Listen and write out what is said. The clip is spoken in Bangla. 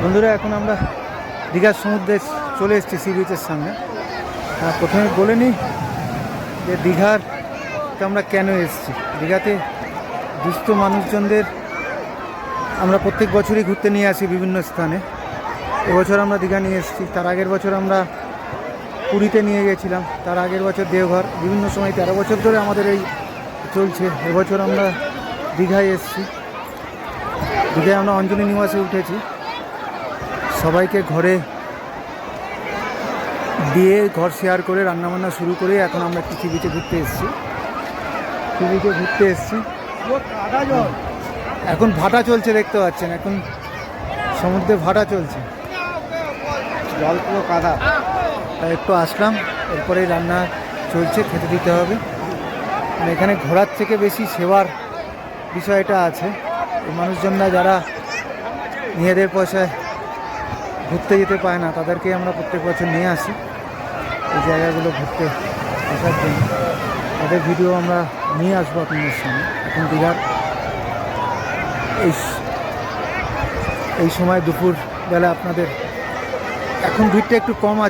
বন্ধুরা, এখন আমরা দীঘার সমুদ্রে চলে এসেছি, সি বিচের সামনে। প্রথমে বলে নিই যে দীঘাতে আমরা কেন এসেছি। দীঘাতে দুস্থ মানুষজনদের আমরা প্রত্যেক বছরই ঘুরতে নিয়ে আসি বিভিন্ন স্থানে। এবছর আমরা দীঘা নিয়ে এসেছি, তার আগের বছর আমরা পুরীতে নিয়ে গেছিলাম, তার আগের বছর দেওঘর, বিভিন্ন সময় 13 বছর ধরে আমাদের এই চলছে। এবছর আমরা দীঘায় এসেছি। দীঘায় আমরা অঞ্জলি নিবাসে উঠেছি, সবাইকে ঘরে দিয়ে ঘর শেয়ার করে রান্নাবান্না শুরু করে এখন আমরা একটু সি বিচে ঘুরতে এসেছি। সি বিচে ঘুরতে এসেছি, এখন ভাটা চলছে, দেখতে পাচ্ছেন এখন সমুদ্রে ভাটা চলছে, জল পুরো কাদা। তাই একটু আসলাম, এরপরে রান্না চলছে, খেতে দিতে হবে। মানে এখানে ঘোরার থেকে বেশি সেবার বিষয়টা আছে। এই মানুষজনরা যারা নিজেদের পয়সায় ঘুরতে যেতে পায় না, তাদেরকে আমরা প্রত্যেক বছর নিয়ে আসি এই জায়গাগুলো ঘুরতে আসার জন্য। তাদের ভিডিও আমরা নিয়ে আসবো আপনাদের সামনে। এখন দীঘার এই সময় দুপুর বেলা আপনাদের এখন ভিড়টা একটু কম আছে।